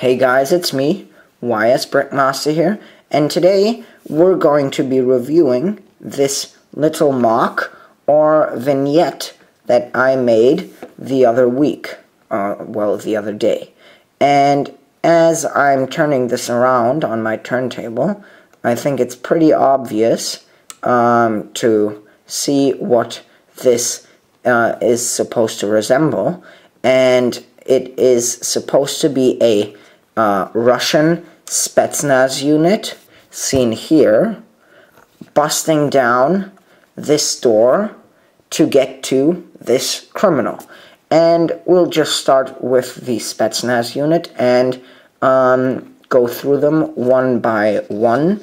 Hey guys, it's me, YS Brickmaster here, and today we're going to be reviewing this little mock or vignette that I made the other week, the other day. And as I'm turning this around on my turntable, I think it's pretty obvious to see what this is supposed to resemble, and it is supposed to be a Russian Spetsnaz unit, seen here, busting down this door to get to this criminal. And we'll just start with the Spetsnaz unit and go through them one by one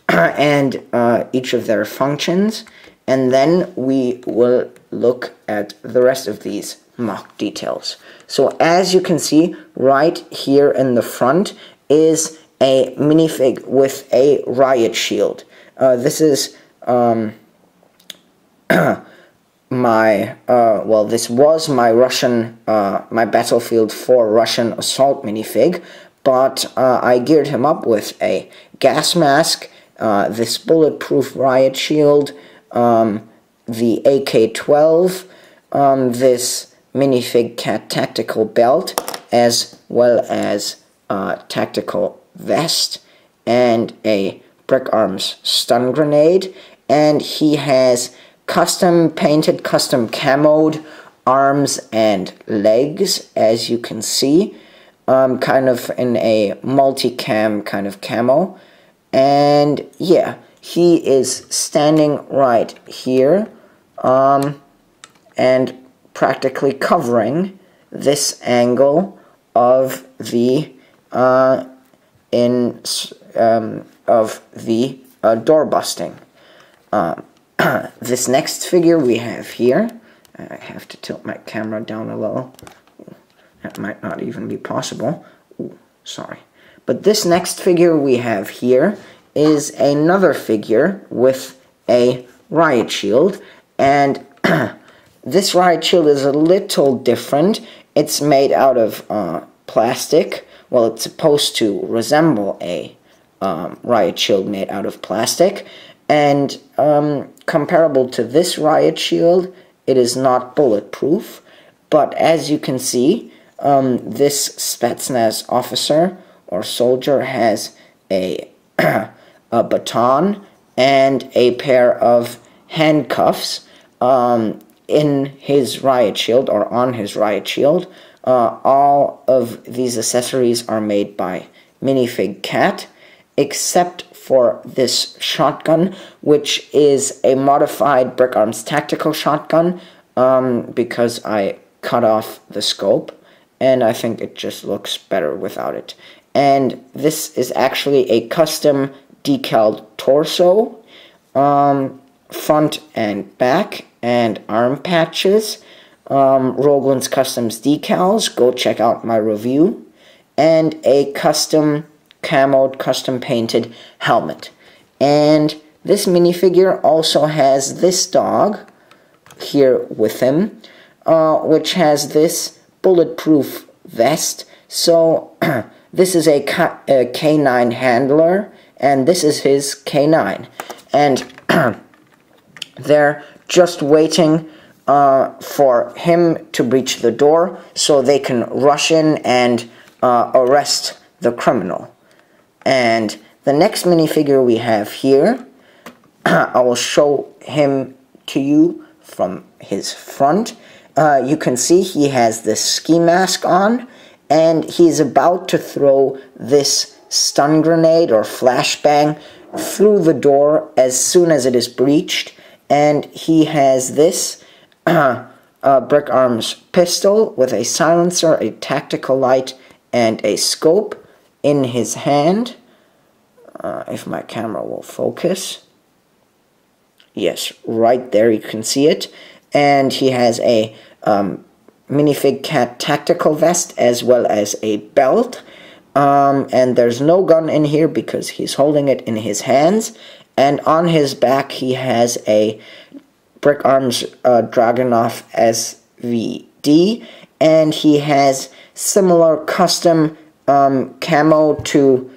and each of their functions, and then we will look at the rest of these mock details. So as you can see, right here in the front is a minifig with a riot shield. This is this was my Russian, my Battlefield 4 Russian assault minifig, but I geared him up with a gas mask, this bulletproof riot shield, the AK-12, this minifig cat tactical belt, as well as tactical vest, and a Brick Arms stun grenade, and he has custom painted, custom camoed arms and legs, as you can see, kind of in a multicam kind of camo. And yeah, he is standing right here and practically covering this angle of the door busting. This next figure we have here, I have to tilt my camera down a little. That might not even be possible. Ooh, sorry. But this next figure we have here is another figure with a riot shield, and this riot shield is a little different. It's made out of plastic. Well, it's supposed to resemble a riot shield made out of plastic, and comparable to this riot shield, it is not bulletproof. But as you can see, this Spetsnaz officer or soldier has a baton and a pair of handcuffs in his riot shield, or on his riot shield. All of these accessories are made by Minifig Cat, except for this shotgun, which is a modified Brick Arms tactical shotgun, because I cut off the scope, and I think it just looks better without it. And this is actually a custom decaled torso, front and back, and arm patches, Roeglen's Customs decals, go check out my review, and a custom camoed, custom painted helmet. And this minifigure also has this dog here with him, which has this bulletproof vest. So this is a K9 handler, and this is his K9. And they're just waiting for him to breach the door so they can rush in and arrest the criminal. And the next minifigure we have here, I will show him to you from his front. You can see he has this ski mask on, and he's about to throw this stun grenade or flashbang through the door as soon as it is breached. And he has this Brick Arms pistol with a silencer, a tactical light, and a scope in his hand. If my camera will focus. Yes, right there you can see it. And he has a Minifig Cat tactical vest as well as a belt. And there's no gun in here because he's holding it in his hands. And on his back he has a Brick Arms Dragunov SVD, and he has similar custom camo to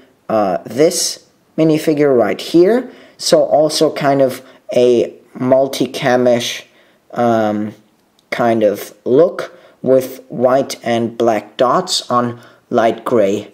this minifigure right here. So also kind of a multi-camish kind of look with white and black dots on light gray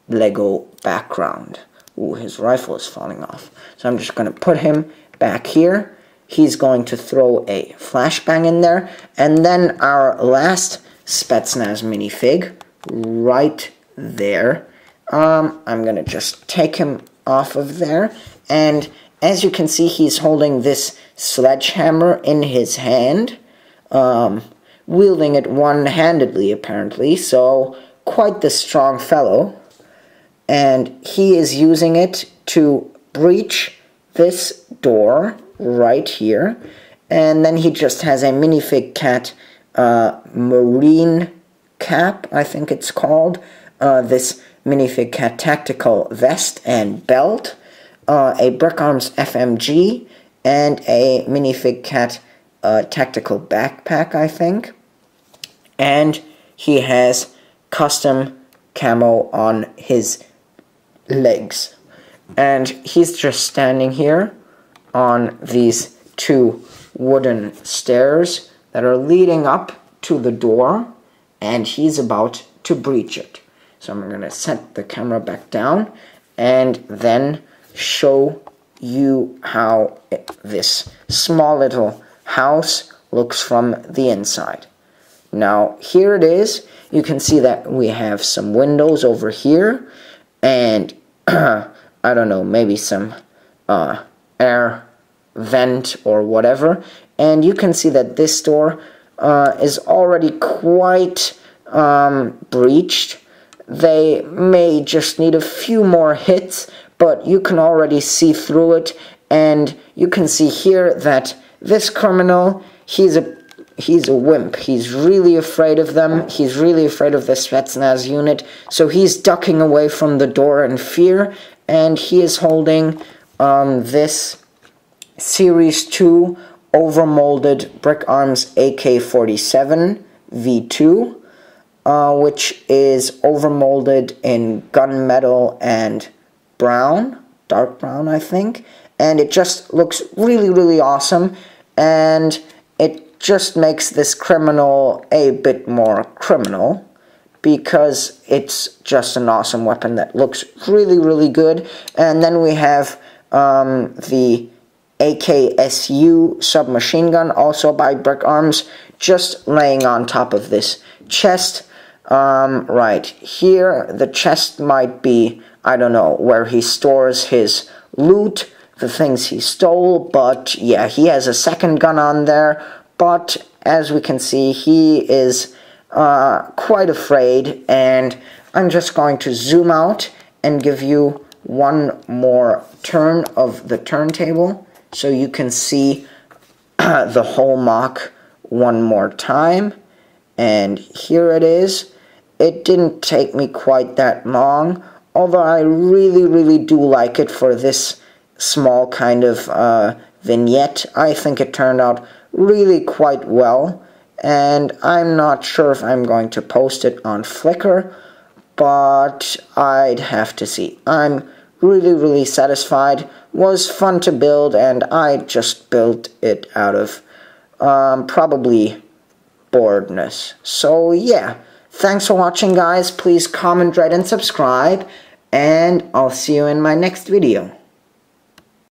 Lego background. Ooh, his rifle is falling off. So I'm just going to put him back here. He's going to throw a flashbang in there. And then our last Spetsnaz minifig right there. I'm going to just take him off of there. And as you can see, he's holding this sledgehammer in his hand. Wielding it one-handedly, apparently. So, quite the strong fellow. And he is using it to breach this door right here. And then he just has a minifig cat marine cap, I think it's called. This minifig cat tactical vest and belt. A Brick Arms FMG. And a minifig cat tactical backpack, I think. And he has custom camo on his legs. And he's just standing here on these two wooden stairs that are leading up to the door, and he's about to breach it. So I'm going to set the camera back down and then show you how this small little house looks from the inside. Now here it is. You can see that we have some windows over here and I don't know, maybe some air vent or whatever. And you can see that this door is already quite breached. They may just need a few more hits, but you can already see through it. And you can see here that this criminal, he's a wimp. He's really afraid of them. He's really afraid of the Spetsnaz unit. So he's ducking away from the door in fear. And he is holding this Series 2 overmolded Brick Arms AK-47 V2, which is overmolded in gunmetal and brown, dark brown, I think. And it just looks really, really awesome. And it just makes this criminal a bit more criminal, because it's just an awesome weapon that looks really, really good. And then we have the AKSU submachine gun, also by Brick Arms, just laying on top of this chest. Right here, the chest might be, I don't know, where he stores his loot, the things he stole, but yeah, he has a second gun on there. But as we can see, he is quite afraid, and I'm just going to zoom out and give you one more turn of the turntable so you can see the whole mock one more time. And here it is. It didn't take me quite that long, although I really, really do like it for this small kind of vignette. I think it turned out really quite well, and I'm not sure if I'm going to post it on Flickr, but I'd have to see. I'm really, really satisfied. Was fun to build, and I just built it out of probably boredness. So yeah, thanks for watching, guys. Please comment, rate, and subscribe, and I'll see you in my next video.